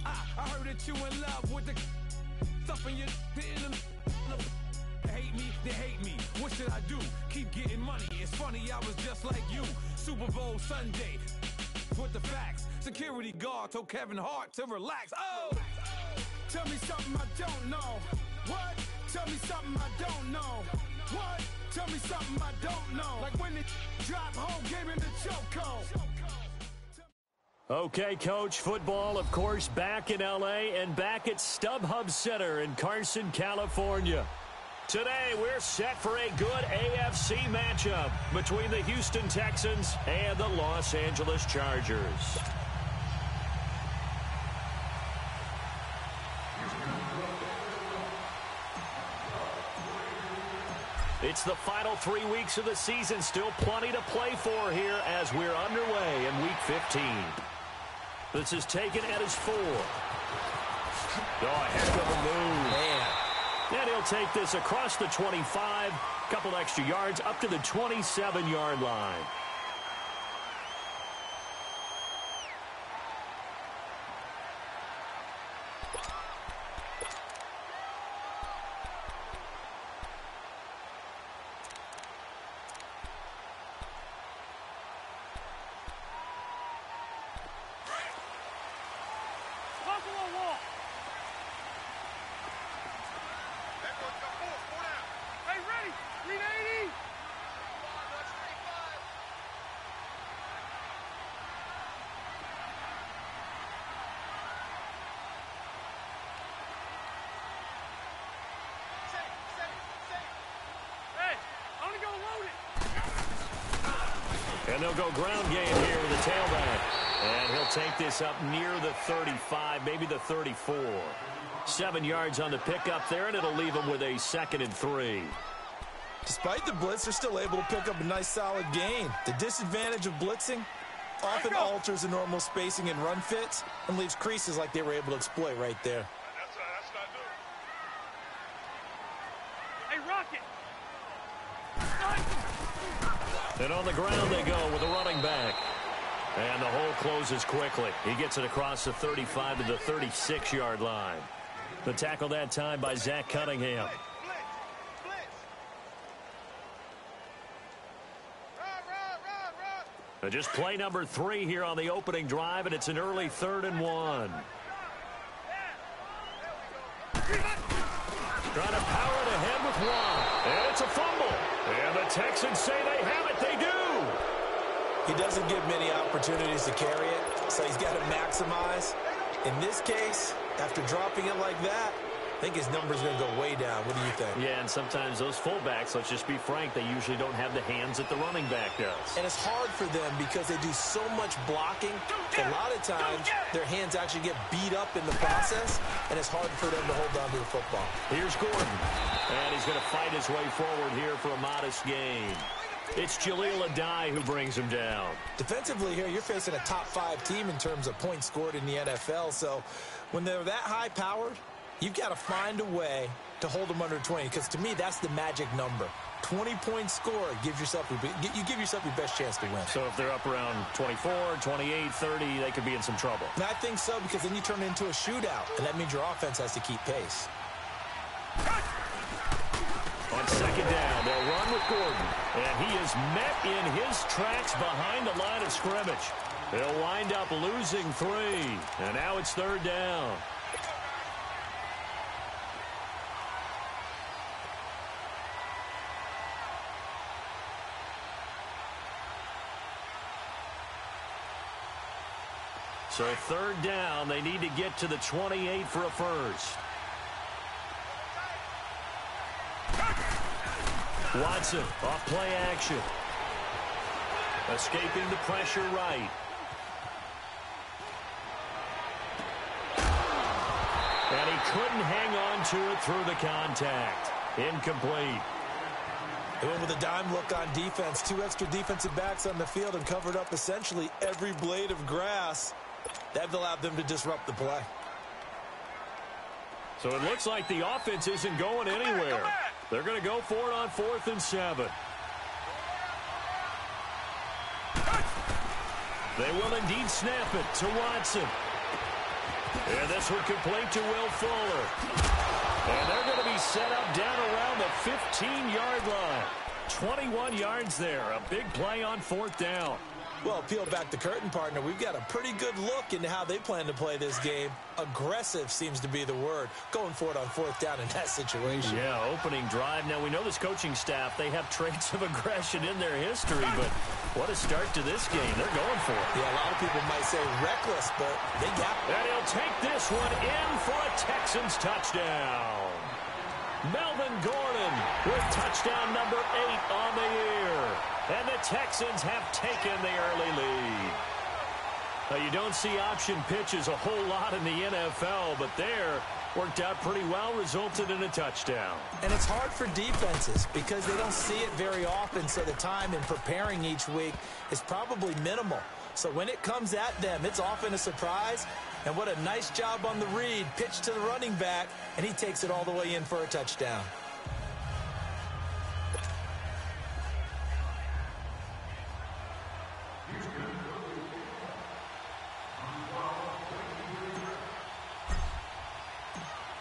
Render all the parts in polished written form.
I heard that you in love with the stuff in your hate me, they hate me. What should I do? Keep getting money. It's funny, I was just like you. Super Bowl Sunday with the facts. Security guard told Kevin Hart to relax. Oh, tell me something I don't know. What? Tell me something I don't know. What? Tell me something I don't know. Like when it drop home, game in the chokehold. Okay, Coach, football, of course, back in L.A. and back at StubHub Center in Carson, California. Today, we're set for a good AFC matchup between the Houston Texans and the Los Angeles Chargers. It's the final 3 weeks of the season. Still plenty to play for here as we're underway in Week 15. This is taken at his 4. Oh, a heck of a move. Man. And he'll take this across the 25, couple extra yards up to the 27-yard line. And they'll go ground game here with the tailback. And he'll take this up near the 35, maybe the 34. 7 yards on the pickup there, and it'll leave him with a 2nd and 3. Despite the blitz, they're still able to pick up a nice solid gain. The disadvantage of blitzing often alters the normal spacing and run fits and leaves creases like they were able to exploit right there. That's not good. Hey, Rocket! And on the ground they go with the running back. And the hole closes quickly. He gets it across the 35 to the 36-yard line. The tackle that time by Zach Cunningham. Just play number 3 here on the opening drive, and it's an early 3rd and 1. Trying to power it ahead with 1. And it's a fumble. And the Texans say they have it. They do. He doesn't give many opportunities to carry it, so he's got to maximize. In this case, after dropping it like that, I think his number's going to go way down. What do you think? Yeah, and sometimes those fullbacks, let's just be frank, they usually don't have the hands that the running back does. And it's hard for them because they do so much blocking. A lot of times, their hands actually get beat up in the process, and it's hard for them to hold on to the football. Here's Gordon. And he's going to fight his way forward here for a modest gain. It's Jaleel Addae who brings him down. Defensively here, you're facing a top-5 team in terms of points scored in the NFL. So when they're that high-powered, you've got to find a way to hold them under 20, because to me, that's the magic number. 20 points scored, you give yourself your best chance to win. So if they're up around 24, 28, 30, they could be in some trouble. And I think so, because then you turn it into a shootout, and that means your offense has to keep pace. On 2nd down, they'll run with Gordon. And he is met in his tracks behind the line of scrimmage. They'll wind up losing 3. And now it's 3rd down. So 3rd down, they need to get to the 28 for a first. Watson, off play action. Escaping the pressure right. And he couldn't hang on to it through the contact. Incomplete. They went with a dime look on defense. 2 extra defensive backs on the field and covered up essentially every blade of grass. That allowed them to disrupt the play. So it looks like the offense isn't going anywhere. They're going to go for it on 4th and 7. They will indeed snap it to Watson. And this one complete to Will Fuller. And they're going to be set up down around the 15-yard line. 21 yards there. A big play on 4th down. Well, peel back the curtain, partner. We've got a pretty good look into how they plan to play this game. Aggressive seems to be the word. Going for it on 4th down in that situation. Yeah, opening drive. Now, we know this coaching staff, they have traits of aggression in their history, but what a start to this game. They're going for it. Yeah, a lot of people might say reckless, but they got it. And he'll take this one in for a Texans touchdown. Melvin Gordon with touchdown number 8 on the year. And the Texans have taken the early lead. Now, you don't see option pitches a whole lot in the NFL, but there worked out pretty well, resulted in a touchdown. And it's hard for defenses because they don't see it very often, so the time in preparing each week is probably minimal. So when it comes at them, it's often a surprise. And what a nice job on the read. Pitch to the running back, and he takes it all the way in for a touchdown.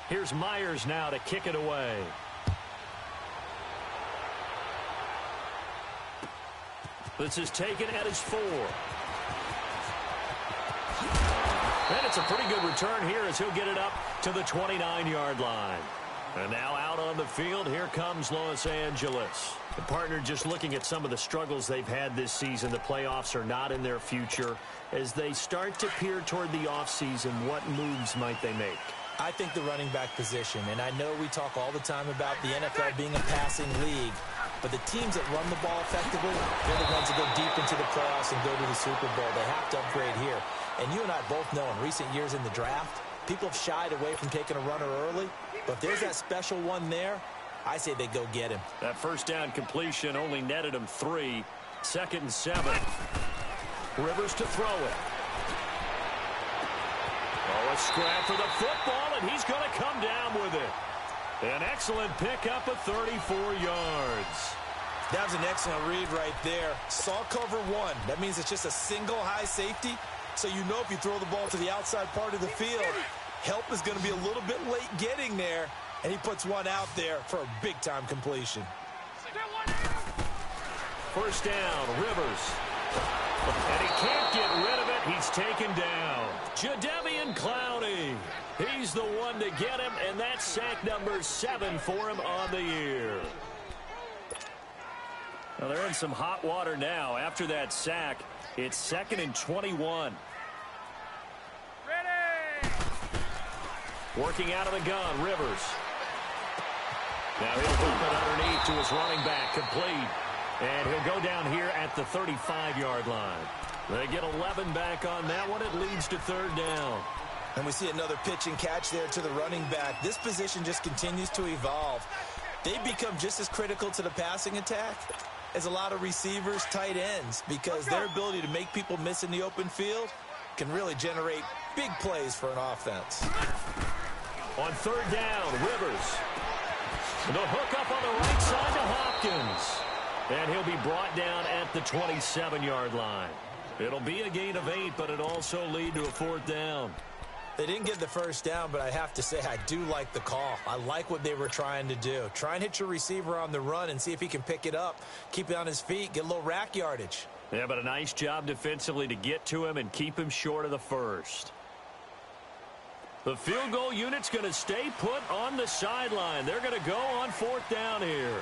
Here's Myers now to kick it away. This is taken at his 4. And it's a pretty good return here as he'll get it up to the 29-yard line. And now out on the field, here comes Los Angeles. The partner just looking at some of the struggles they've had this season. The playoffs are not in their future. As they start to peer toward the offseason, what moves might they make? I think the running back position, and I know we talk all the time about the NFL being a passing league, but the teams that run the ball effectively, they're the ones that go deep into the playoffs and go to the Super Bowl. They have to upgrade here. And you and I both know in recent years in the draft, people have shied away from taking a runner early, but if there's that special one there, I say they go get him. That first down completion only netted him 3. 2nd and 7. Rivers to throw it. Oh, a scrap for the football, and he's going to come down with it. An excellent pickup of 34 yards. That was an excellent read right there. Saw cover 1. That means it's just a single high safety. So you know if you throw the ball to the outside part of the field, help is going to be a little bit late getting there. And he puts one out there for a big-time completion. First down, Rivers. And he can't get rid of it. He's taken down. Jadeveon Clowney. He's the one to get him, and that's sack number 7 for him on the year. Well, they're in some hot water now. After that sack, it's 2nd and 21. Ready! Working out of the gun, Rivers. Now he'll hook it underneath to his running back, complete. And he'll go down here at the 35-yard line. They get 11 back on that one. It leads to 3rd down. And we see another pitch and catch there to the running back. This position just continues to evolve. They become just as critical to the passing attack as a lot of receivers, tight ends, because their ability to make people miss in the open field can really generate big plays for an offense. On 3rd down, Rivers. The hook up on the right side to Hopkins. And he'll be brought down at the 27-yard line. It'll be a gain of 8, but it'll also lead to a 4th down. They didn't get the first down, but I have to say I do like the call. I like what they were trying to do. Try and hit your receiver on the run and see if he can pick it up, keep it on his feet, get a little rack yardage. Yeah, but a nice job defensively to get to him and keep him short of the first. The field goal unit's going to stay put on the sideline. They're going to go on 4th down here.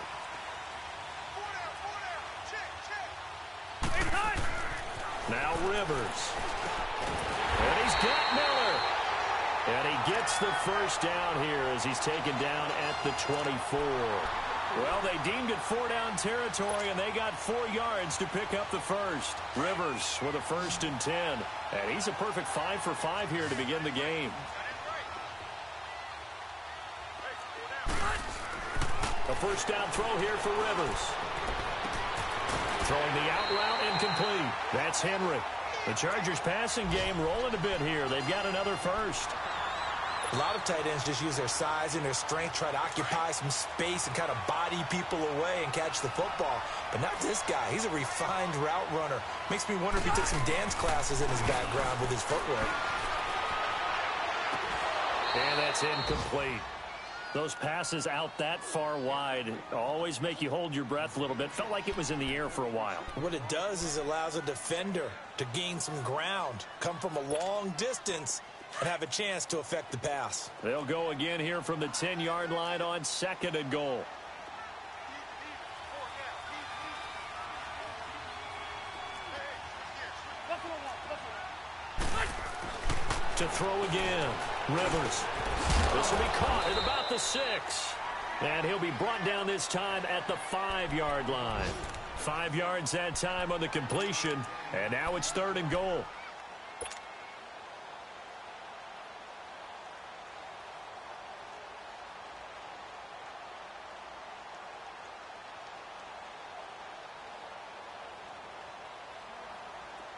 Now Rivers. And he's got Miller. And he gets the first down here as he's taken down at the 24. Well, they deemed it 4-down territory, and they got 4 yards to pick up the first. Rivers with a 1st and 10. And he's a perfect 5 for 5 here to begin the game. A first down throw here for Rivers. Throwing the out route incomplete. That's Henry. The Chargers passing game rolling a bit here. They've got another first. A lot of tight ends just use their size and their strength, try to occupy some space and kind of body people away and catch the football. But not this guy. He's a refined route runner. Makes me wonder if he took some dance classes in his background with his footwork. And that's incomplete. Those passes out that far wide always make you hold your breath a little bit. Felt like it was in the air for a while. What it does is allows a defender to gain some ground, come from a long distance, and have a chance to affect the pass. They'll go again here from the 10-yard line on 2nd and goal. To throw again. Rivers. This will be caught at about the 6. And he'll be brought down this time at the 5-yard line. 5 yards that time on the completion. And now it's 3rd and goal.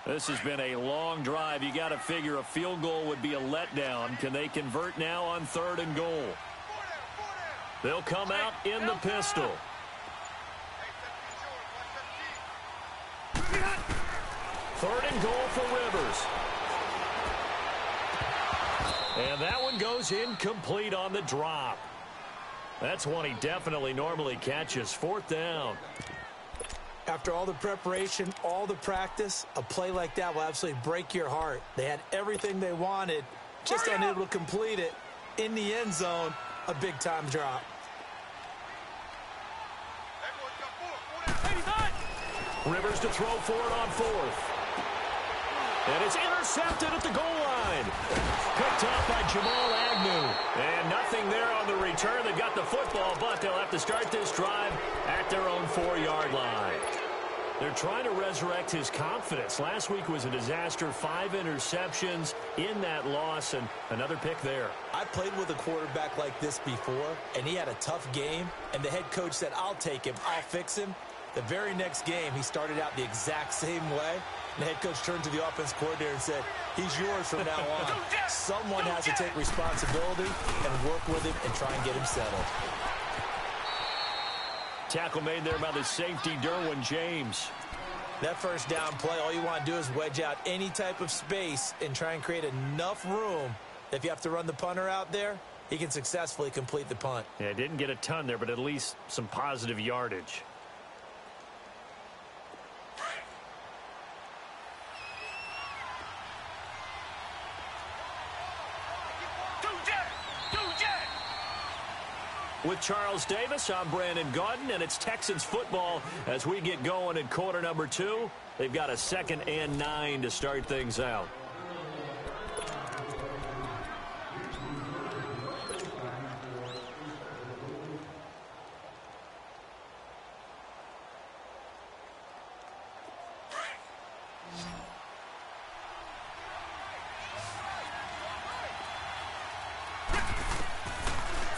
This has been a long drive. You got to figure a field goal would be a letdown. Can they convert now on 3rd and goal? They'll come out in the pistol. 3rd and goal for Rivers. And that one goes incomplete on the drop. That's one he definitely normally catches. 4th down. After all the preparation, all the practice, a play like that will absolutely break your heart. They had everything they wanted, just unable to complete it. In the end zone, a big-time drop. Rivers to throw for it on 4th. And it's intercepted at the goal line. Picked off by Jamal Agnew. And nothing there on the return. They got the football, but they'll have to start this drive at their own 4-yard line. They're trying to resurrect his confidence. Last week was a disaster. 5 interceptions in that loss, and another pick there. I played with a quarterback like this before, and he had a tough game, and the head coach said, I'll take him, I'll fix him. The very next game, he started out the exact same way. And the head coach turned to the offense coordinator and said, he's yours from now on. Someone has to take responsibility and work with him and try and get him settled. Tackle made there by the safety, Derwin James. That first down play, all you want to do is wedge out any type of space and try and create enough room that if you have to run the punter out there, he can successfully complete the punt. Yeah, didn't get a ton there, but at least some positive yardage. With Charles Davis, I'm Brandon Gaudin, and it's Texans football as we get going in quarter number 2. They've got a 2nd and 9 to start things out.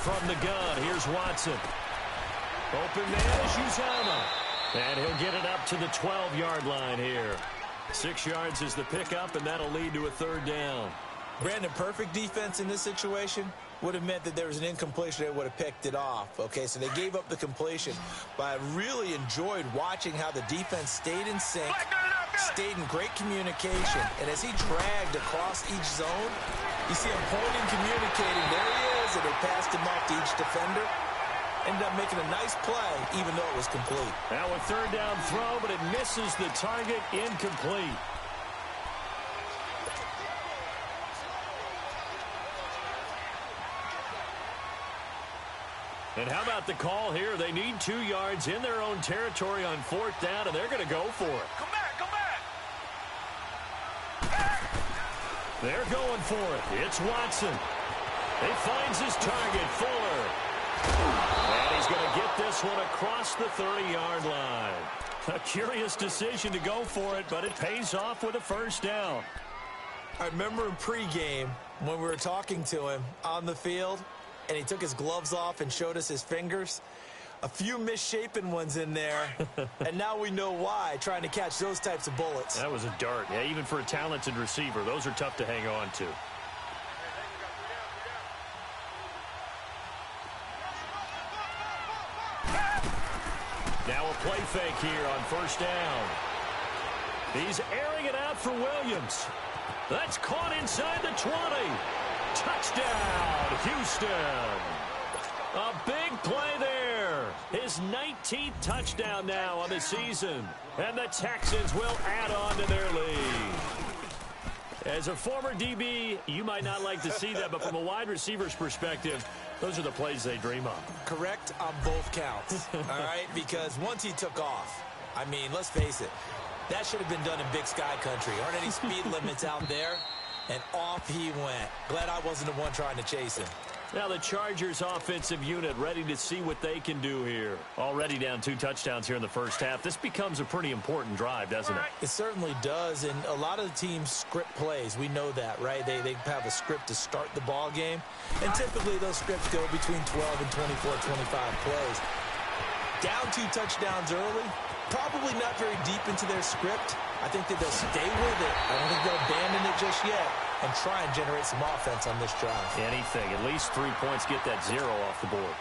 From the gun, here's Watson. Open man is Uzomah. And he'll get it up to the 12-yard line here. 6 yards is the pickup, and that'll lead to a 3rd down. Brandon, perfect defense in this situation would have meant that there was an incompletion. They would have picked it off. Okay, so they gave up the completion. But I really enjoyed watching how the defense stayed in sync, stayed in great communication. And as he dragged across each zone, you see him pointing, communicating. There he is, and they passed him off to each defender. Ended up making a nice play, even though it was complete. Now a 3rd down throw, but it misses the target, incomplete. And how about the call here? They need 2 yards in their own territory on 4th down, and they're going to go for it. Come back, come back. They're going for it. It's Watson. He finds his target, Fuller. And he's going to get this one across the 30-yard line. A curious decision to go for it, but it pays off with a 1st down. I remember in pregame when we were talking to him on the field, and he took his gloves off and showed us his fingers. A few misshapen ones in there, and now we know why, trying to catch those types of bullets. That was a dart. Yeah, even for a talented receiver, those are tough to hang on to. Now a play fake here on 1st down. He's airing it out for Williams. That's caught inside the 20. Touchdown, Houston. A big play there. His 19th touchdown now on the season. And the Texans will add on to their lead. As a former DB, you might not like to see that, but from a wide receiver's perspective, those are the plays they dream of. Correct on both counts, all right? Because once he took off, I mean, let's face it, that should have been done in Big Sky Country. Aren't any speed limits out there? And off he went. Glad I wasn't the one trying to chase him. Now the Chargers offensive unit ready to see what they can do here. Already down 2 touchdowns here in the first half. This becomes a pretty important drive, doesn't it? It certainly does, and a lot of the teams script plays. We know that, right? They have a script to start the ball game, and typically those scripts go between 12 and 24, 25 plays. Down 2 touchdowns early, probably not very deep into their script. I think that they'll stay with it. I don't think they'll abandon it just yet and try and generate some offense on this drive. Anything. At least 3 points, get that 0 off the board.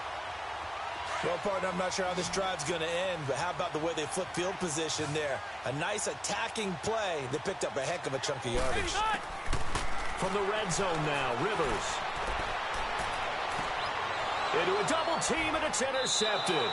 Well, partner, I'm not sure how this drive's going to end, but how about the way they flip field position there? A nice attacking play. They picked up a heck of a chunk of yardage. From the red zone now, Rivers. Into a double team, and it's intercepted.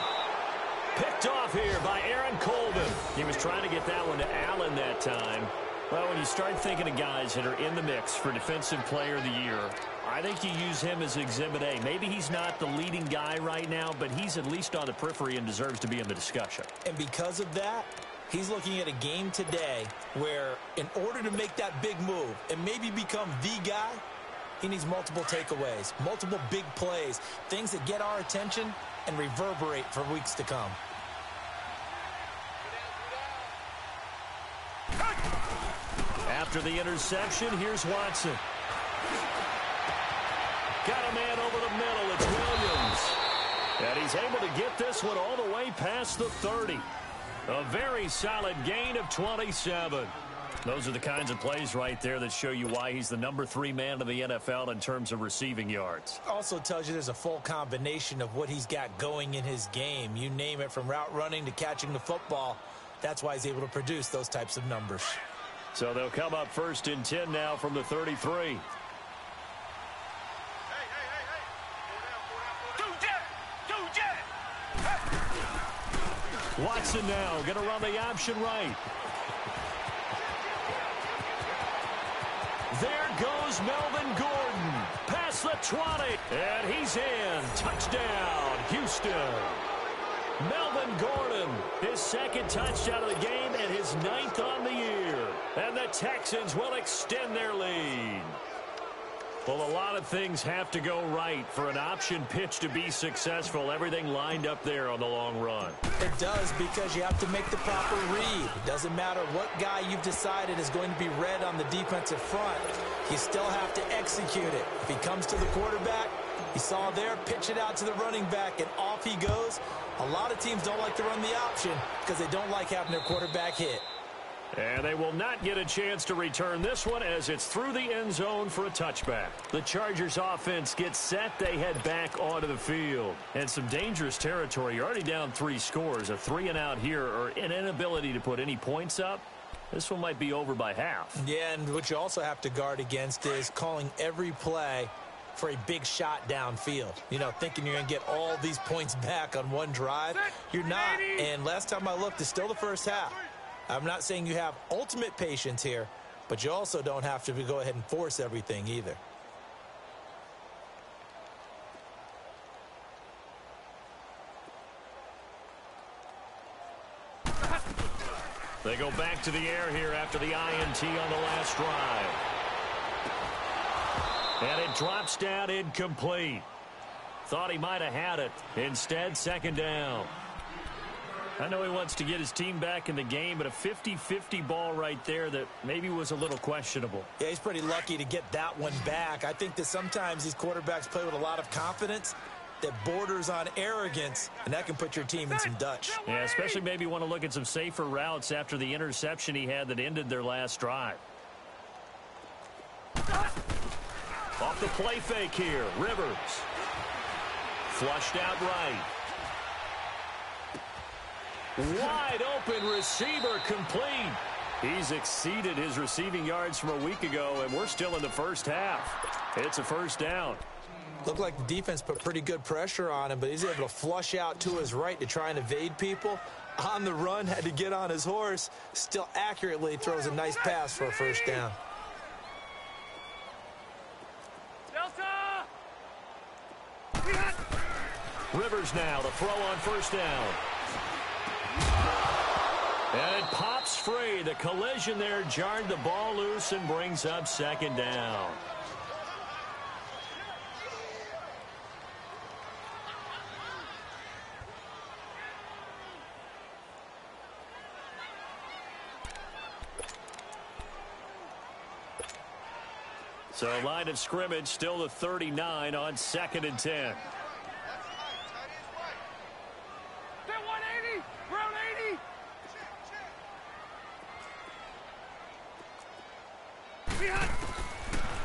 Picked off here by Aaron Colvin. He was trying to get that one to Allen that time. Well, when you start thinking of guys that are in the mix for Defensive Player of the Year, I think you use him as Exhibit A. Maybe he's not the leading guy right now, but he's at least on the periphery and deserves to be in the discussion. And because of that, he's looking at a game today where in order to make that big move and maybe become the guy, he needs multiple takeaways, multiple big plays, things that get our attention and reverberate for weeks to come. After the interception, here's Watson. Got a man over the middle. It's Williams. And he's able to get this one all the way past the 30. A very solid gain of 27. Those are the kinds of plays right there that show you why he's the number 3 man in the NFL in terms of receiving yards. Also tells you there's a full combination of what he's got going in his game. You name it, from route running to catching the football. That's why he's able to produce those types of numbers. So they'll come up 1st and 10 now from the 33. Watson now going to run the option right. There goes Melvin Gordon. Past the 20. And he's in. Touchdown, Houston. Melvin Gordon, his 2nd touchdown of the game and his 9th on the year. And the Texans will extend their lead. Well, a lot of things have to go right for an option pitch to be successful. Everything lined up there on the long run. It does, because you have to make the proper read. It doesn't matter what guy you've decided is going to be read on the defensive front. You still have to execute it. If he comes to the quarterback, he saw there, pitch it out to the running back, and off he goes. A lot of teams don't like to run the option because they don't like having their quarterback hit. And they will not get a chance to return this one as it's through the end zone for a touchback. The Chargers offense gets set. They head back onto the field. And some dangerous territory. You're already down 3 scores. A 3-and-out here, or an inability to put any points up. This one might be over by half. Yeah, and what you also have to guard against is calling every play for a big shot downfield. You know, thinking you're going to get all these points back on one drive. You're not. And last time I looked, it's still the first half. I'm not saying you have ultimate patience here, but you also don't have to go ahead and force everything either. They go back to the air here after the INT on the last drive. And it drops down incomplete. Thought he might have had it. Instead, 2nd down. I know he wants to get his team back in the game, but a 50-50 ball right there that maybe was a little questionable. Yeah, he's pretty lucky to get that one back. I think that sometimes these quarterbacks play with a lot of confidence that borders on arrogance, and that can put your team in some Dutch. Yeah, especially maybe want to look at some safer routes after the interception he had that ended their last drive. Off the play fake here, Rivers. Flushed out right. Wide open receiver, complete. He's exceeded his receiving yards from a week ago, and we're still in the first half. It's a 1st down. Looked like the defense put pretty good pressure on him, but he's able to flush out to his right to try and evade people. On the run, had to get on his horse. Still accurately throws a nice pass for a first down. Delta! Rivers now to throw on first down. And it pops free. The collision there jarred the ball loose and brings up second down. So line of scrimmage still the 39 on 2nd and 10.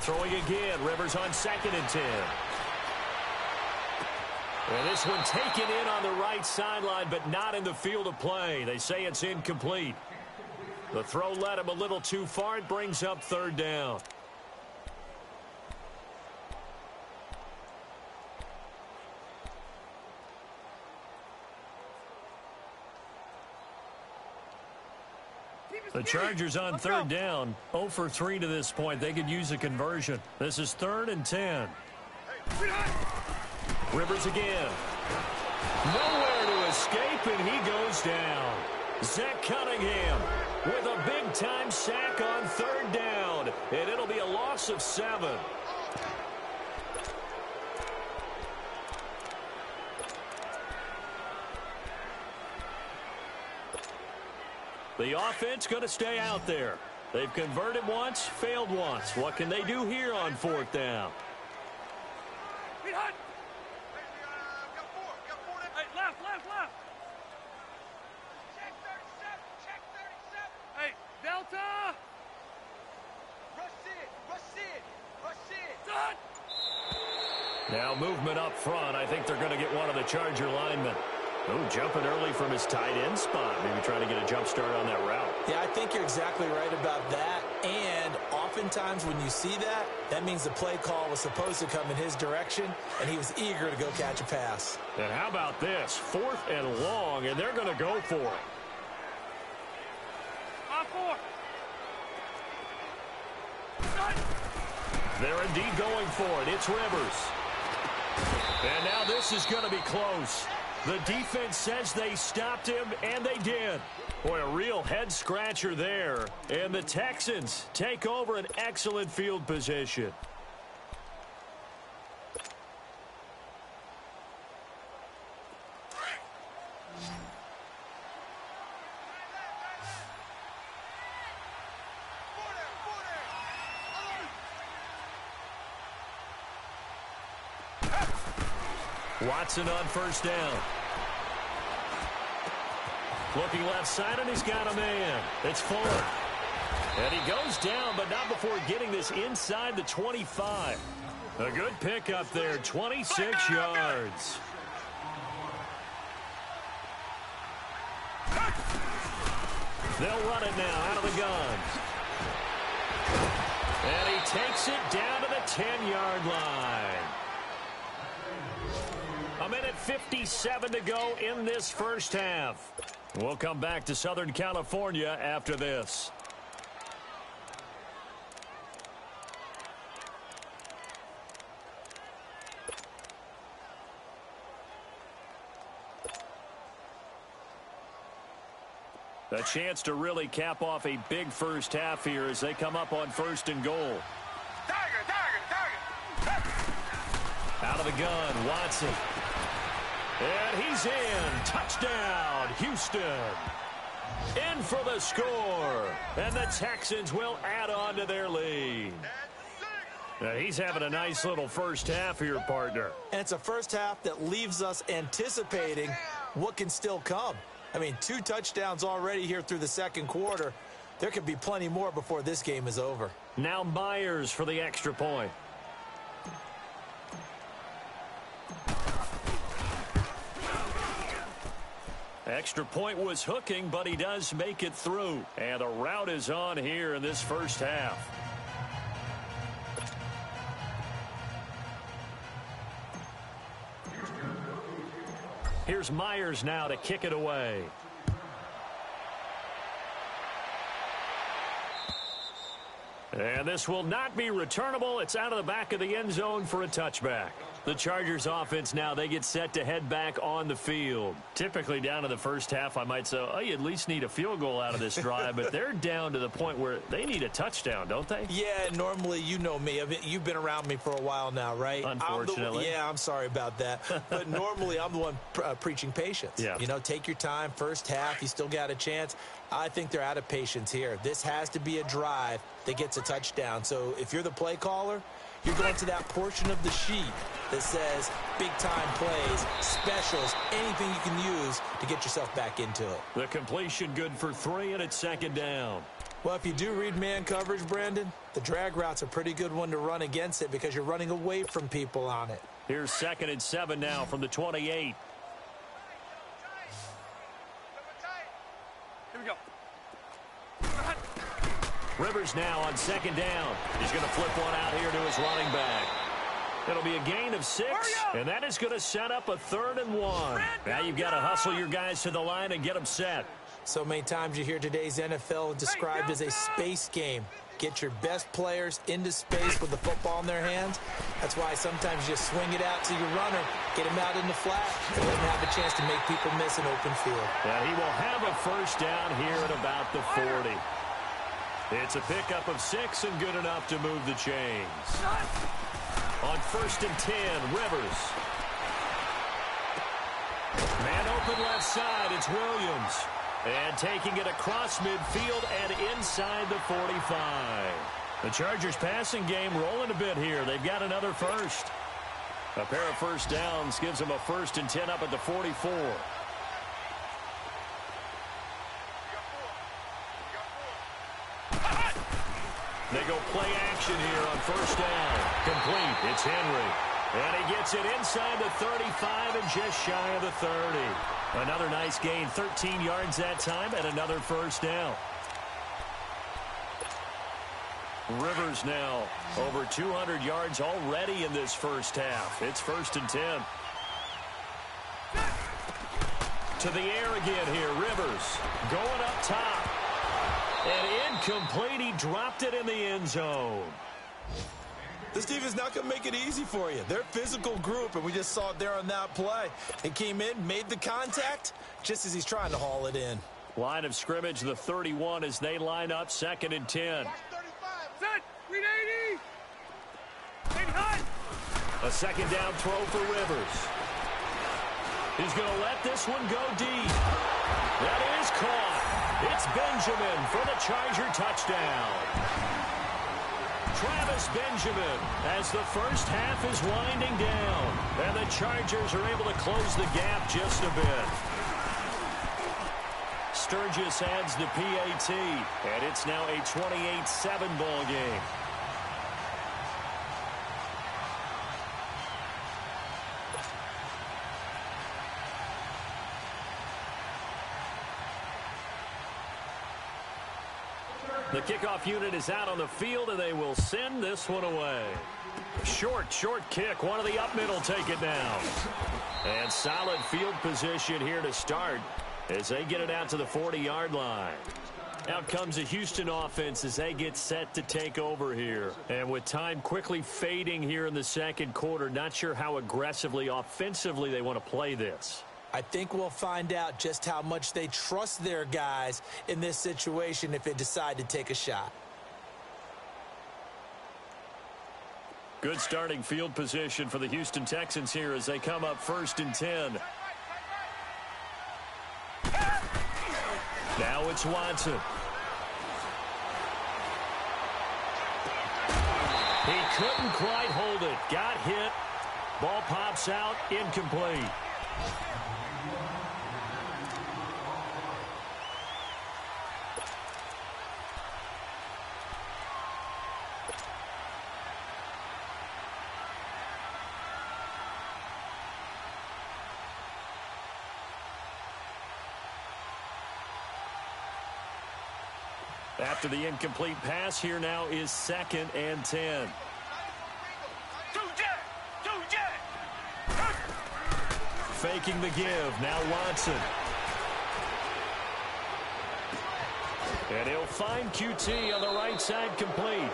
Throwing again, Rivers on 2nd and 10. And this one taken in on the right sideline, but not in the field of play. They say it's incomplete. The throw led him a little too far. It brings up 3rd down. The Chargers on 3rd down, 0 for 3 to this point. They could use a conversion. This is 3rd and 10. Rivers again. Nowhere to escape, and he goes down. Zach Cunningham with a big-time sack on 3rd down, and it'll be a loss of 7. The offense going to stay out there. They've converted once, failed once. What can they do here on 4th down? Hey, left. Check 37. Hey, Delta. Rush it. Now movement up front. I think they're going to get one of the Charger linemen. Oh, jumping early from his tight end spot. Maybe trying to get a jump start on that route. Yeah, I think you're exactly right about that. And oftentimes when you see that, that means the play call was supposed to come in his direction, and he was eager to go catch a pass. And how about this? 4th and long, and they're going to go for it. They're indeed going for it. It's Rivers. And now this is going to be close. The defense says they stopped him, and they did. Boy, a real head-scratcher there. And the Texans take over an excellent field position. Watson on first down. Looking left side, and he's got a man. It's Fuller. And he goes down, but not before getting this inside the 25. A good pickup there, 26 yards. They'll run it now out of the guns. And he takes it down to the 10-yard line. A minute 57 to go in this first half. We'll come back to Southern California after this. A chance to really cap off a big first half here as they come up on 1st and goal. Out of the gun, Watson. And he's in. Touchdown, Houston. In for the score. And the Texans will add on to their lead. Now he's having a nice little first half here, partner. And it's a first half that leaves us anticipating what can still come. I mean, 2 touchdowns already here through the second quarter. There could be plenty more before this game is over. Now Myers for the extra point. Extra point was hooking, but he does make it through. And the route is on here in this first half. Here's Myers now to kick it away. And this will not be returnable. It's out of the back of the end zone for a touchback. The Chargers offense now, they get set to head back on the field. Typically down to the first half, I might say, oh, you at least need a field goal out of this drive, but they're down to the point where they need a touchdown, don't they? Yeah, normally, you know me. You've been around me for a while now, right? Unfortunately. I'm sorry about that. But normally, I'm the one preaching patience. Yeah. You know, take your time. First half, you still got a chance. I think they're out of patience here. This has to be a drive that gets a touchdown. So if you're the play caller, you're going to that portion of the sheet that says big-time plays, specials, anything you can use to get yourself back into it. The completion good for 3, and it's second down. Well, if you do read man coverage, Brandon, the drag route's a pretty good one to run against it because you're running away from people on it. Here's 2nd and 7 now from the 28. Here we go. Rivers now on 2nd down. He's going to flip one out here to his running back. It'll be a gain of 6, and that is going to set up a 3rd and 1. Now you've got to hustle your guys to the line and get them set. So many times you hear today's NFL described as a space game. Get your best players into space with the football in their hands. That's why sometimes you just swing it out to your runner, get him out in the flat, and let him have a chance to make people miss an open field. And he will have a first down here at about the 40. It's a pickup of 6 and good enough to move the chains. On 1st and 10, Rivers. Man open left side, it's Williams. And taking it across midfield and inside the 45. The Chargers passing game rolling a bit here. They've got another first. A pair of first downs gives them a 1st and 10 up at the 44. They go play action here on 1st down. Complete. It's Henry. And he gets it inside the 35 and just shy of the 30. Another nice gain, 13 yards that time, and another first down. Rivers now over 200 yards already in this first half. It's 1st and 10. To the air again here, Rivers going up top. And incomplete, he dropped it in the end zone. This defense is not going to make it easy for you. They're a physical group, and we just saw it there on that play. It came in, made the contact, just as he's trying to haul it in. Line of scrimmage, the 31 as they line up, 2nd and 10. Set. Read 80. 80 high. A 2nd down throw for Rivers. He's going to let this one go deep. That is caught. It's Benjamin for the Charger touchdown. Travis Benjamin as the first half is winding down. And the Chargers are able to close the gap just a bit. Sturgis adds the PAT, and it's now a 28-7 ball game. The kickoff unit is out on the field, and they will send this one away. Short kick. One of the up middle take it down. And solid field position here to start as they get it out to the 40-yard line. Out comes the Houston offense as they get set to take over here. And with time quickly fading here in the second quarter, not sure how aggressively, offensively they want to play this. I think we'll find out just how much they trust their guys in this situation if they decide to take a shot. Good starting field position for the Houston Texans here as they come up 1st and 10. Now it's Watson. He couldn't quite hold it. Got hit. Ball pops out. Incomplete. After the incomplete pass, here now is 2nd and 10. faking the give. Now Watson. And he'll find QT on the right side complete.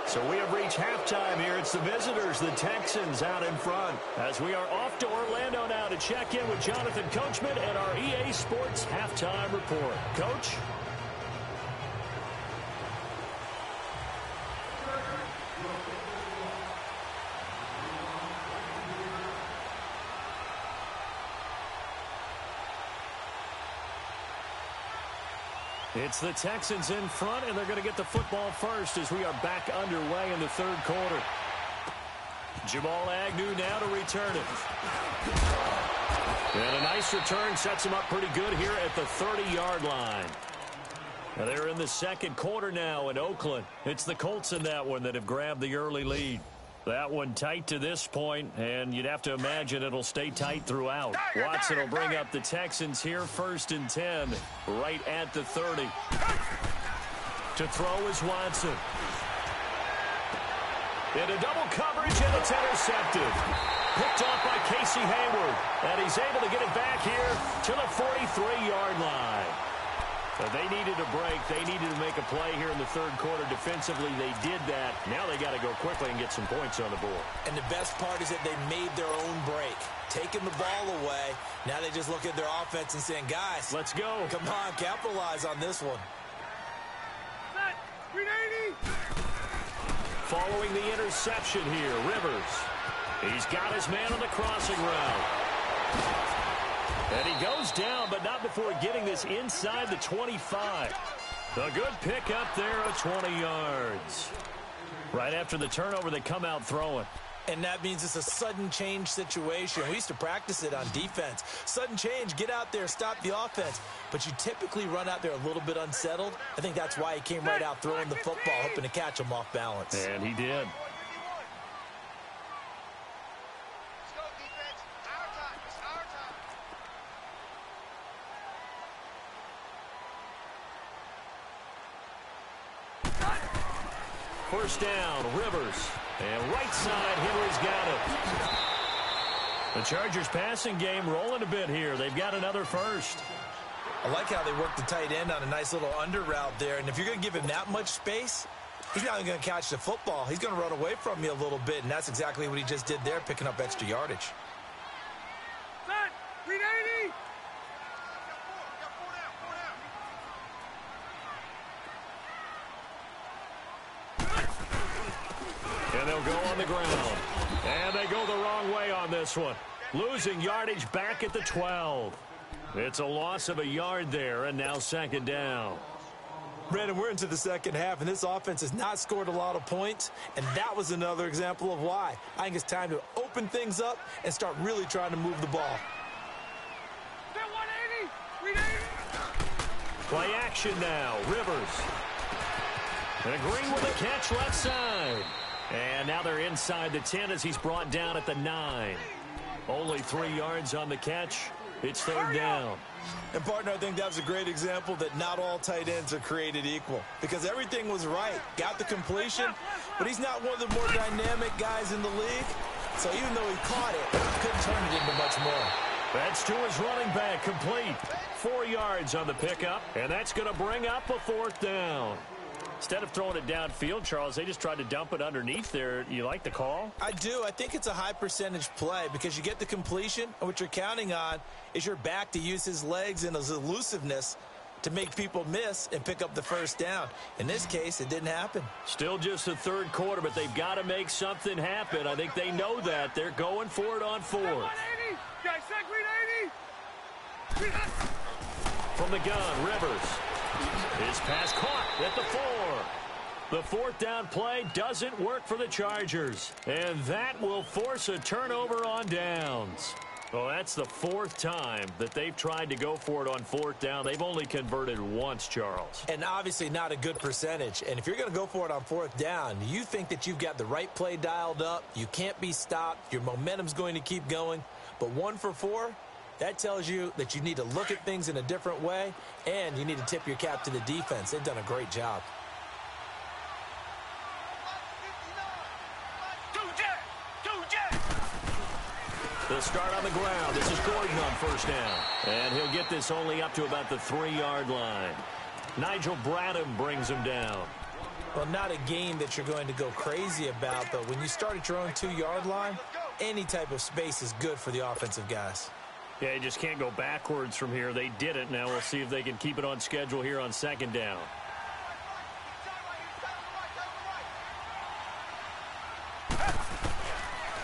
So we have reached halftime here. It's the visitors, the Texans, out in front. As we are off to Orlando now to check in with Jonathan Coachman and our EA Sports Halftime Report. Coach? It's the Texans in front, and they're going to get the football first as we are back underway in the third quarter. Jamal Agnew now to return it. And a nice return sets him up pretty good here at the 30-yard line. Now they're in the second quarter now in Oakland. It's the Colts in that one that have grabbed the early lead. That one tight to this point, and you'd have to imagine it'll stay tight throughout. Watson will bring up the Texans here, 1st and 10, right at the 30. To throw is Watson. Into double coverage, and it's intercepted. Picked off by Casey Hayward, and he's able to get it back here to the 43-yard line. But they needed a break. They needed to make a play here in the third quarter. Defensively, they did that. Now they got to go quickly and get some points on the board. And the best part is that they made their own break. Taking the ball away. Now they just look at their offense and saying, guys, let's go. Come on, capitalize on this one. Set. 380. Following the interception here, Rivers. He's got his man on the crossing route. And he goes down, but not before getting this inside the 25. A good pick up there of 20 yards. Right after the turnover, they come out throwing. And that means it's a sudden change situation. We used to practice it on defense. Sudden change, get out there, stop the offense. But you typically run out there a little bit unsettled. I think that's why he came right out throwing the football, hoping to catch him off balance. And he did. First down, Rivers. And right side, Henry's got it. The Chargers passing game rolling a bit here. They've got another first. I like how they work the tight end on a nice little under route there. And if you're going to give him that much space, he's not even going to catch the football. He's going to run away from you a little bit, and that's exactly what he just did there, picking up extra yardage. Set. 380. And they'll go on the ground. And they go the wrong way on this one. Losing yardage back at the 12. It's a loss of a yard there, and now second down. Brandon, we're into the second half, and this offense has not scored a lot of points, and that was another example of why. I think it's time to open things up and start really trying to move the ball. Set 180. 380. Play action now. Rivers. And Green with a catch left side. And now they're inside the 10 as he's brought down at the 9. Only 3 yards on the catch. It's third down. And, partner, I think that was a great example that not all tight ends are created equal. Because everything was right. Got the completion, but he's not one of the more dynamic guys in the league. So even though he caught it, couldn't turn it into much more. That's to his running back, complete. 4 yards on the pickup, and that's going to bring up a fourth down. Instead of throwing it downfield, Charles, they just tried to dump it underneath there. You like the call? I do. I think it's a high-percentage play because you get the completion, and what you're counting on is your back to use his legs and his elusiveness to make people miss and pick up the first down. In this case, it didn't happen. Still just the third quarter, but they've got to make something happen. I think they know that. They're going for it on fourth. 180. Guys, set 380. From the gun, Rivers. His pass caught at the 4. The fourth down play doesn't work for the Chargers. And that will force a turnover on downs. Well, that's the 4th time that they've tried to go for it on 4th down. They've only converted once, Charles. And obviously not a good percentage. And if you're going to go for it on 4th down, you think that you've got the right play dialed up. You can't be stopped. Your momentum's going to keep going. But 1 for 4, that tells you that you need to look at things in a different way, and you need to tip your cap to the defense. They've done a great job. The start on the ground. This is Gordon on first down. And he'll get this only up to about the 3-yard line. Nigel Bradham brings him down. Well, not a game that you're going to go crazy about, but when you start at your own 2-yard line, any type of space is good for the offensive guys. Yeah, you just can't go backwards from here. They did it. Now we'll see if they can keep it on schedule here on second down.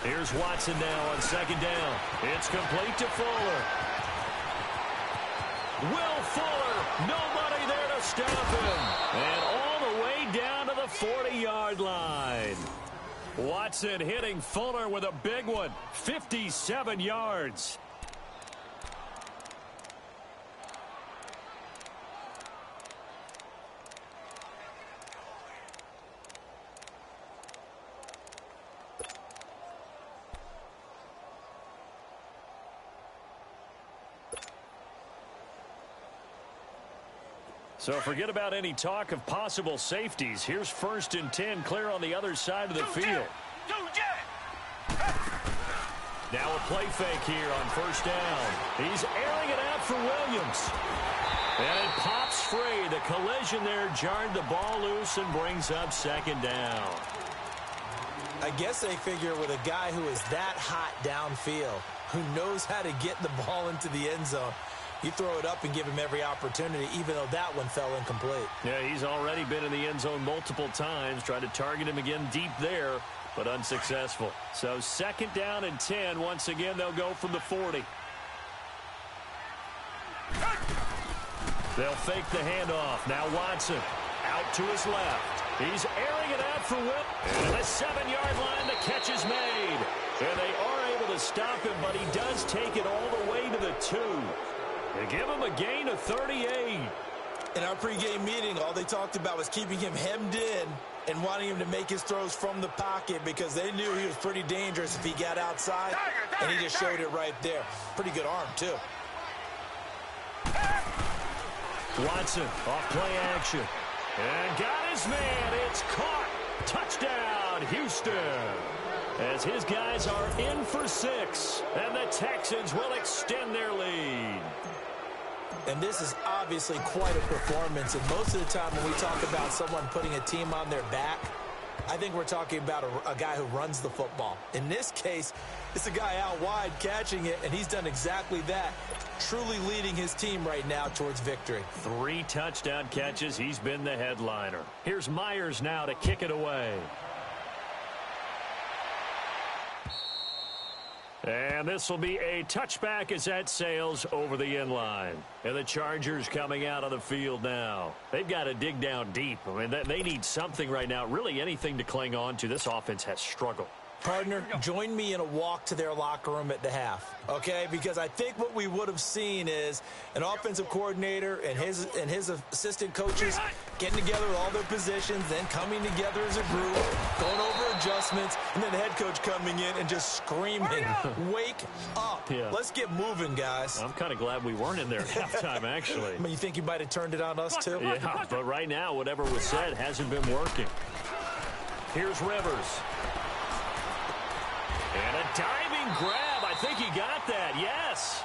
Here's Watson now on second down. It's complete to Fuller. Will Fuller, nobody there to stop him. And all the way down to the 40-yard line. Watson hitting Fuller with a big one, 57 yards. So forget about any talk of possible safeties. Here's 1st and 10, clear on the other side of the field. Now a play fake here on first down. He's airing it out for Williams. And it pops free. The collision there jarred the ball loose and brings up second down. I guess they figure with a guy who is that hot downfield, who knows how to get the ball into the end zone, you throw it up and give him every opportunity, even though that one fell incomplete. Yeah, he's already been in the end zone multiple times. Tried to target him again deep there, but unsuccessful. So 2nd down and 10. Once again, they'll go from the 40. They'll fake the handoff. Now Watson out to his left. He's airing it out for Will. And the 7-yard line, the catch is made. And they are able to stop him, but he does take it all the way to the 2. They give him a gain of 38. In our pregame meeting, all they talked about was keeping him hemmed in and wanting him to make his throws from the pocket because they knew he was pretty dangerous if he got outside, and he just showed it right there. Pretty good arm, too. Watson off play action. And got his man. It's caught. Touchdown, Houston. As his guys are in for 6, and the Texans will extend their lead. And this is obviously quite a performance. And most of the time when we talk about someone putting a team on their back, I think we're talking about a guy who runs the football. In this case, it's a guy out wide catching it, and he's done exactly that, truly leading his team right now towards victory. 3 touchdown catches. He's been the headliner. Here's Myers now to kick it away. And this will be a touchback as that sails over the end line. And the Chargers coming out on the field now. They've got to dig down deep. I mean, they need something right now, really anything to cling on to. This offense has struggled. Partner, join me in a walk to their locker room at the half, okay? Because I think what we would have seen is an offensive coordinator and his assistant coaches getting together with all their positions, then coming together as a group, going over adjustments, and then the head coach coming in and just screaming, wake up. Yeah. Let's get moving, guys. I'm kind of glad we weren't in there at halftime, actually. I mean, you think you might have turned it on us, too? Yeah, but right now, whatever was said hasn't been working. Here's Rivers. And a diving grab. I think he got that. Yes.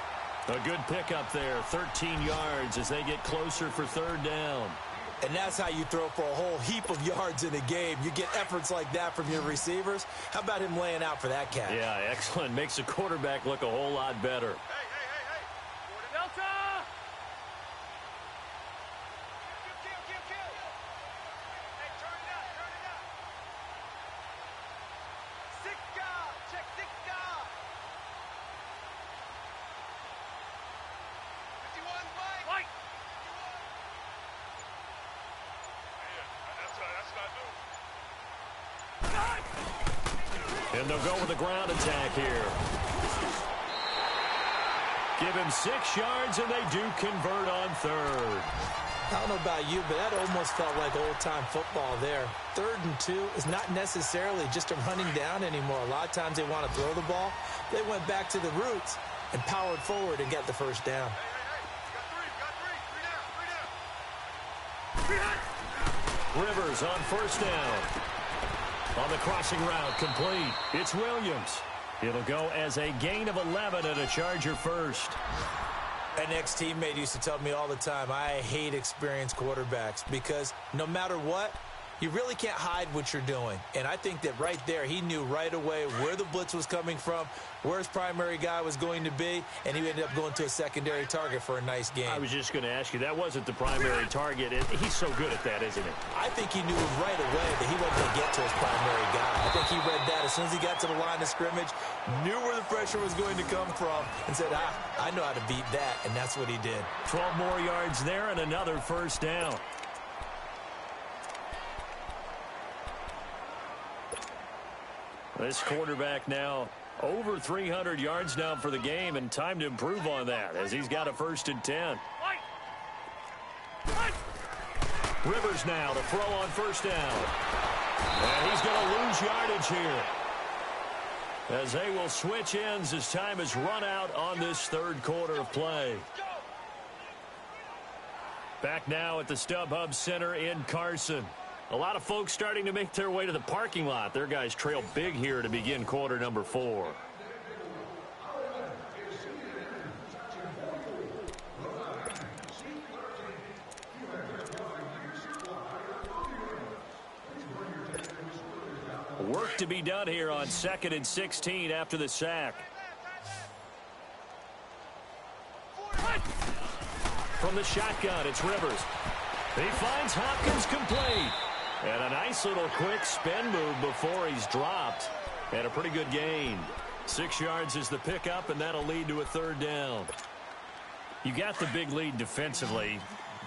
A good pickup there. 13 yards as they get closer for 3rd down. And that's how you throw for a whole heap of yards in a game. You get efforts like that from your receivers. How about him laying out for that catch? Yeah, excellent. Makes the quarterback look a whole lot better. Hey. Delta! Kill. Hey, turn it up. 6 guard. Check 6 guard. 51 Mike. And they'll go with the ground attack here. Give him 6 yards, and they do convert on 3rd. I don't know about you, but that almost felt like old-time football there. 3rd and 2 is not necessarily just a running down anymore. A lot of times they want to throw the ball. They went back to the roots and powered forward and got the 1st down. Rivers on 1st down. On the crossing route, complete. It's Williams. It'll go as a gain of 11 and a Charger first. An ex-teammate used to tell me all the time, I hate experienced quarterbacks because no matter what, you really can't hide what you're doing. And I think that right there, he knew right away where the blitz was coming from, where his primary guy was going to be, and he ended up going to a secondary target for a nice game. I was just going to ask you, that wasn't the primary target. He's so good at that, isn't he? I think he knew right away that he wasn't going to get to his primary guy. I think he read that as soon as he got to the line of scrimmage, knew where the pressure was going to come from, and said, I know how to beat that, and that's what he did. 12 more yards there and another first down. This quarterback now over 300 yards now for the game, and time to improve on that as he's got a 1st and 10. Rivers now to throw on 1st down. And he's going to lose yardage here as they will switch ends as time has run out on this 3rd quarter of play. Back now at the StubHub Center in Carson. A lot of folks starting to make their way to the parking lot. Their guys trail big here to begin quarter number 4. Work to be done here on 2nd and 16 after the sack. From the shotgun, it's Rivers. He finds Hopkins complete. And a nice little quick spin move before he's dropped. And a pretty good gain. 6 yards is the pickup, and that'll lead to a 3rd down. You got the big lead defensively.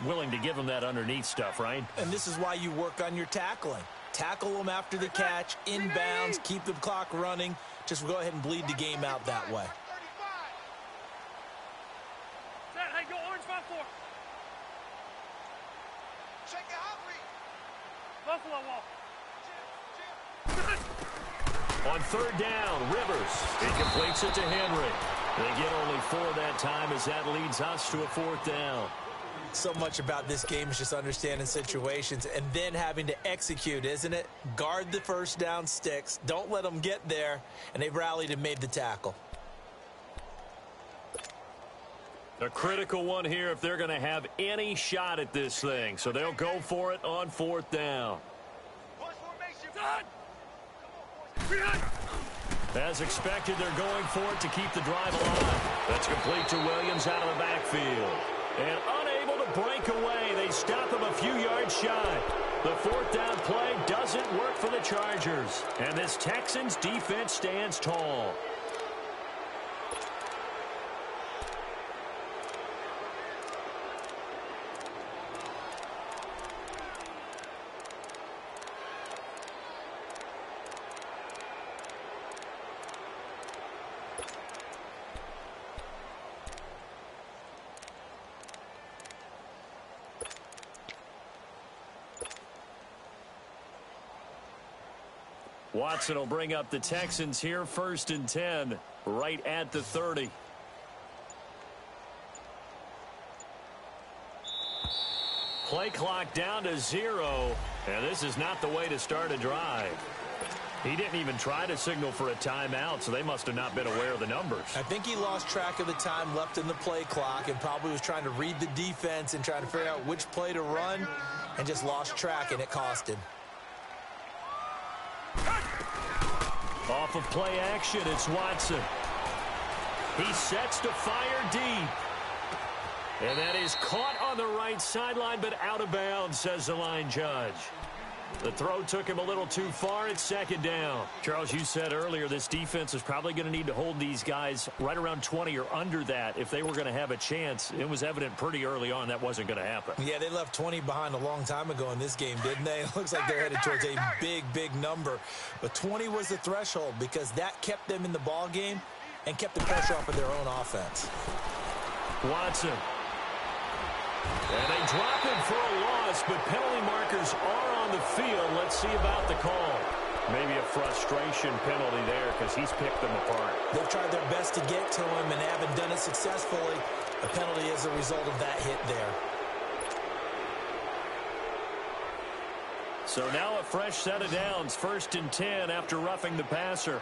Willing to give him that underneath stuff, right? And this is why you work on your tackling. Tackle them after the catch, inbounds, keep the clock running. Just go ahead and bleed the game out that way. Hey, go orange 5-4. Check it out, Reed. Buffalo wall. On 3rd down, Rivers. He completes it to Henry. They get only 4 that time as that leads us to a 4th down. So much about this game is just understanding situations and then having to execute, isn't it? Guard the 1st down sticks. Don't let them get there. And they've rallied and made the tackle. A critical one here if they're going to have any shot at this thing. So they'll go for it on 4th down. As expected, they're going for it to keep the drive alive. That's complete to Williams out of the backfield. And unable to break away, they stop him a few yards shy. The 4th down play doesn't work for the Chargers. And this Texans defense stands tall. Watson will bring up the Texans here, 1st and 10, right at the 30. Play clock down to 0, and this is not the way to start a drive. He didn't even try to signal for a timeout, so they must have not been aware of the numbers. I think he lost track of the time left in the play clock and probably was trying to read the defense and trying to figure out which play to run and just lost track, and it cost him. Off of play action, it's Watson. He sets to fire deep. And that is caught on the right sideline, but out of bounds, says the line judge. The throw took him a little too far. It's 2nd down. Charles, you said earlier this defense is probably going to need to hold these guys right around 20 or under that if they were going to have a chance. It was evident pretty early on that wasn't going to happen. Yeah, they left 20 behind a long time ago in this game, didn't they? It looks like they're headed towards a big, big number. But 20 was the threshold because that kept them in the ball game and kept the pressure off of their own offense. Watson. And they drop him for a loss, but penalty markers are on the field. Let's see about the call. Maybe a frustration penalty there because he's picked them apart. They've tried their best to get to him and haven't done it successfully. A penalty is a result of that hit there. So now a fresh set of downs. 1st and 10 after roughing the passer.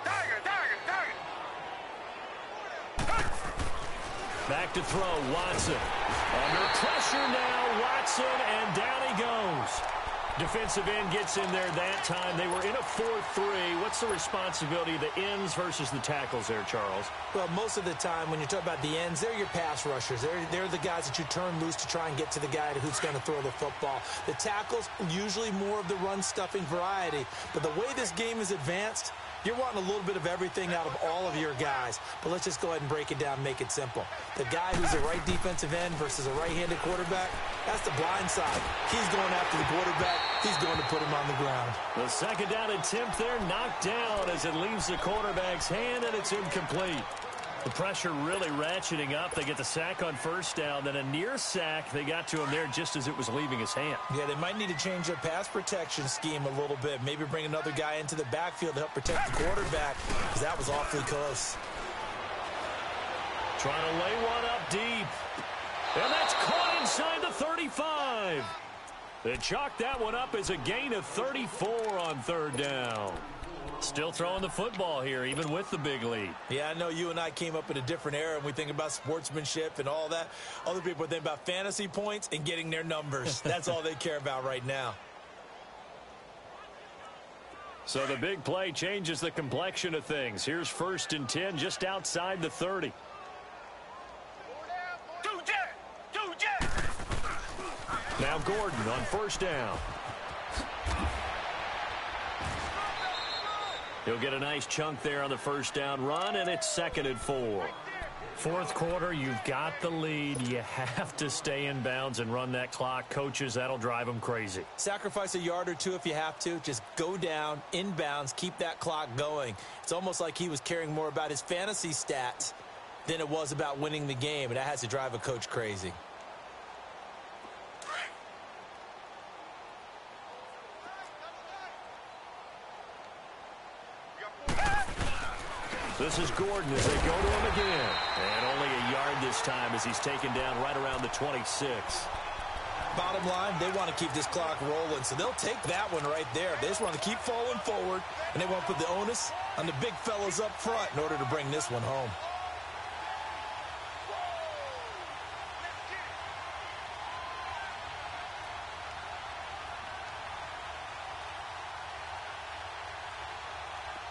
Back to throw, Watson. Under pressure now, Watson, and down he goes. Defensive end gets in there that time. They were in a 4-3. What's the responsibility of the ends versus the tackles there, Charles? Well, most of the time when you talk about the ends, they're your pass rushers. They're the guys that you turn loose to try and get to the guy who's going to throw the football. The tackles, usually more of the run-stuffing variety. But the way this game is advanced, you're wanting a little bit of everything out of all of your guys. But let's just go ahead and break it down and make it simple. The guy who's a right defensive end versus a right-handed quarterback, that's the blind side. He's going after the quarterback. He's going to put him on the ground. The second down attempt there knocked down as it leaves the quarterback's hand, and it's incomplete. The pressure really ratcheting up. They get the sack on first down, then a near sack. They got to him there just as it was leaving his hand. Yeah, they might need to change their pass protection scheme a little bit. Maybe bring another guy into the backfield to help protect the quarterback, because that was awfully close. Trying to lay one up deep. And that's caught inside the 35. They chalked that one up as a gain of 34 on third down. Still throwing the football here, even with the big lead. Yeah, I know you and I came up in a different era, and we think about sportsmanship and all that. Other people think about fantasy points and getting their numbers. That's all they care about right now. So the big play changes the complexion of things. Here's 1st and 10 just outside the 30. Now Gordon on first down. He'll get a nice chunk there on the first down run, and it's 2nd and 4. Fourth quarter, you've got the lead. You have to stay in bounds and run that clock. Coaches, that'll drive them crazy. Sacrifice a yard or two if you have to. Just go down, in bounds, keep that clock going. It's almost like he was caring more about his fantasy stats than it was about winning the game, and that has to drive a coach crazy. This is Gordon as they go to him again. And only a yard this time as he's taken down right around the 26. Bottom line, they want to keep this clock rolling, so they'll take that one right there. They just want to keep falling forward, and they want to put the onus on the big fellas up front in order to bring this one home.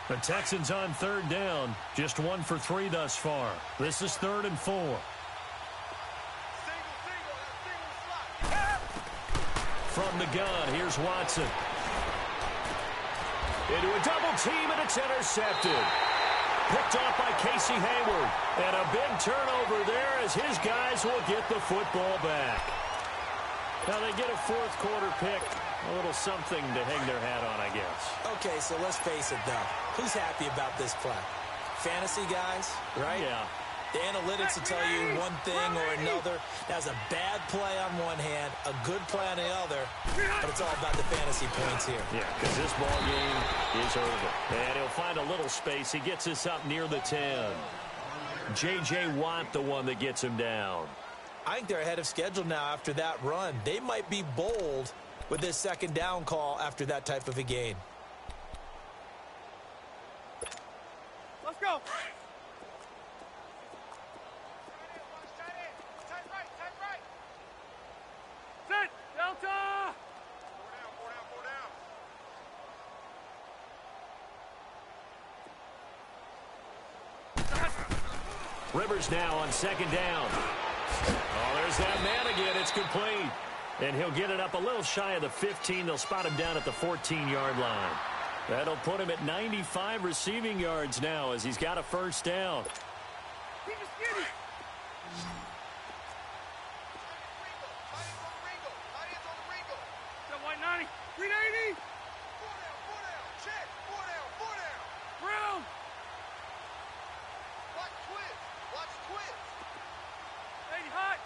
The Texans on third down. Just 1 for 3 thus far. This is 3rd and 4. From the gun, here's Watson. Into a double team, and it's intercepted. Picked off by Casey Hayward. And a big turnover there as his guys will get the football back. Now they get a fourth quarter pick. A little something to hang their hat on, I guess. Okay, so let's face it, though. Who's happy about this play? Fantasy guys, right? Yeah. The analytics will tell you one thing or another. That's a bad play on one hand, a good play on the other, but it's all about the fantasy points here. Yeah, because this ball game is over. And he'll find a little space. He gets us up near the 10. J.J. Watt, the one that gets him down. I think they're ahead of schedule now after that run. They might be bold with this second down call after that type of a gain. Let's go. Sit, Delta. 4 down. Rivers now on second down. Oh, there's that man again. It's complete. And he'll get it up a little shy of the 15. They'll spot him down at the 14-yard line. That'll put him at 95 receiving yards now as he's got a first down. Keep it skinny. That white 90. 380. 4 down. Check. 4 down. Brown. Watch twist. 80 hot.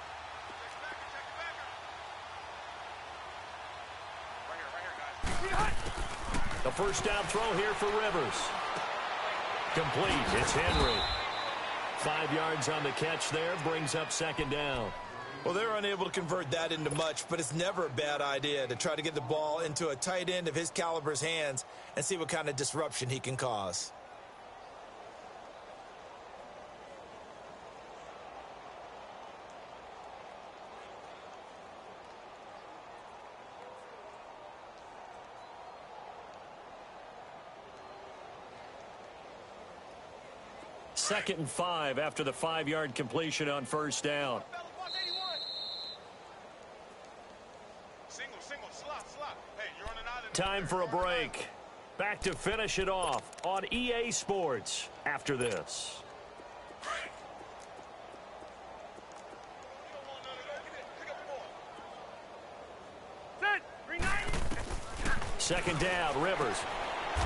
The first down throw here for Rivers. Complete. It's Henry. 5 yards on the catch there. Brings up second down. Well, they're unable to convert that into much, but it's never a bad idea to try to get the ball into a tight end of his caliber's hands and see what kind of disruption he can cause. 2nd and 5 after the 5-yard completion on first down. Time for a break. Back to finish it off on EA Sports after this. Second down, Rivers.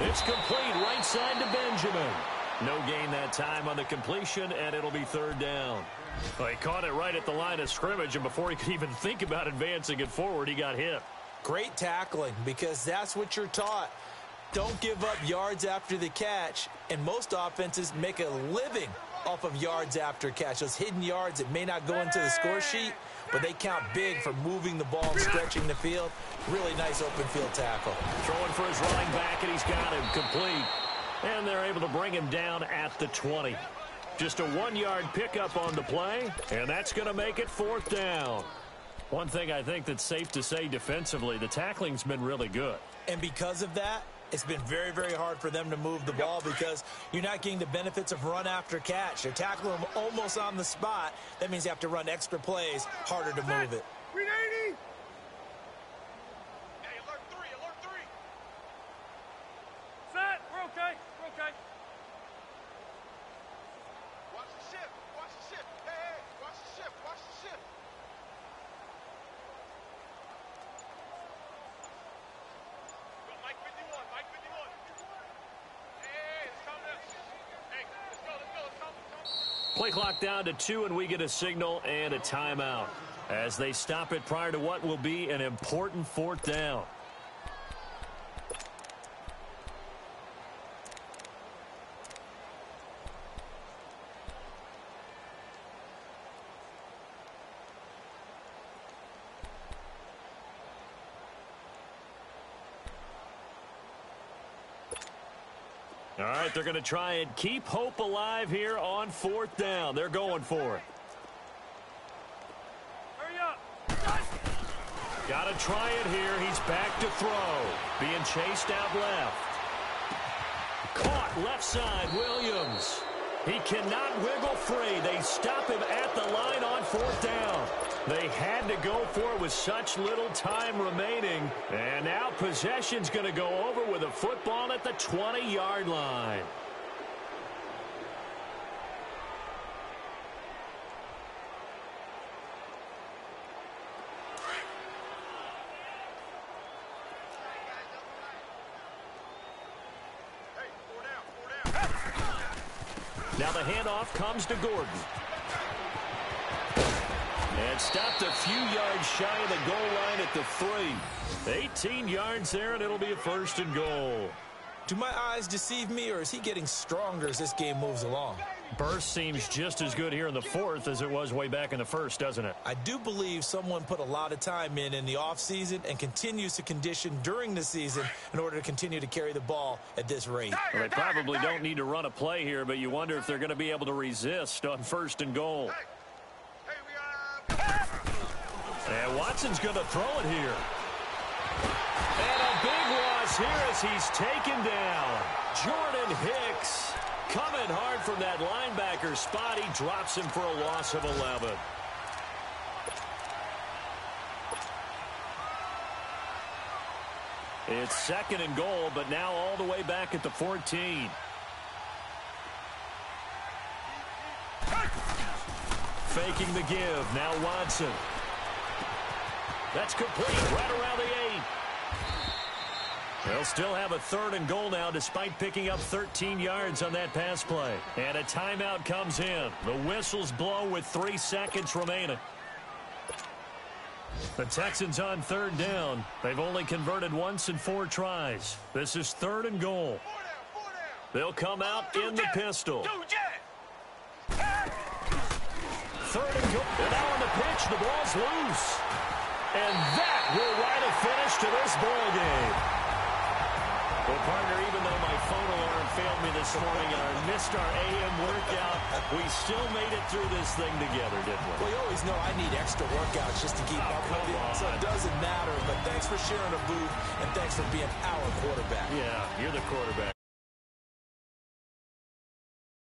It's complete right side to Benjamin. No gain that time on the completion, and it'll be 3rd down. Well, he caught it right at the line of scrimmage, and before he could even think about advancing it forward, he got hit. Great tackling, because that's what you're taught. Don't give up yards after the catch, and most offenses make a living off of yards after catch. Those hidden yards that may not go into the score sheet, but they count big for moving the ball and stretching the field. Really nice open field tackle. Throwing for his running back, and he's got him complete. And they're able to bring him down at the 20. Just a 1-yard pickup on the play, and that's going to make it 4th down. One thing I think that's safe to say defensively, the tackling's been really good. And because of that, it's been very, very hard for them to move the ball because you're not getting the benefits of run after catch. They're tackling them almost on the spot. That means you have to run extra plays, harder to move it. Green 80. Set. We're okay. We're okay. Watch the shift. Watch the shift. Hey, watch the shift. Watch the shift. Mike 51. Mike 51. Hey, let's come now. Hey, let's go. Let's come. Play clock down to 2, and we get a signal and a timeout as they stop it prior to what will be an important 4th down. All right, they're going to try and keep hope alive here on 4th down. They're going for it. Hurry up. Got to try it here. He's back to throw. Being chased out left. Caught left side, Williams. He cannot wiggle free. They stop him at the line on 4th down. They had to go for it with such little time remaining. And now possession's going to go over with a football at the 20-yard line. Now the handoff comes to Gordon. And stopped a few yards shy of the goal line at the 3. 18 yards there, and it'll be a 1st and goal. Do my eyes deceive me, or is he getting stronger as this game moves along? Burst seems just as good here in the 4th as it was way back in the 1st, doesn't it? I do believe someone put a lot of time in the offseason and continues to condition during the season in order to continue to carry the ball at this rate. Well, they probably don't need to run a play here, but you wonder if they're going to be able to resist on 1st and goal. And Watson's going to throw it here. And a big loss here as he's taken down. Jordan Hicks coming hard from that linebacker spot. He drops him for a loss of 11. It's 2nd and goal, but now all the way back at the 14. Faking the give. Now Watson. That's complete right around the 8. They'll still have a 3rd and goal now despite picking up 13 yards on that pass play. And a timeout comes in. The whistles blow with 3 seconds remaining. The Texans on 3rd down. They've only converted once in 4 tries. This is 3rd and goal. They'll come out in the pistol. 3rd and goal. And now on the pitch, the ball's loose. And that will write a finish to this ball game. Well, partner, even though my phone alarm failed me this morning and I missed our AM workout, we still made it through this thing together, didn't we? Well, you always know I need extra workouts just to keep up with it, so it doesn't matter. But thanks for sharing a booth, and thanks for being our quarterback. Yeah, you're the quarterback.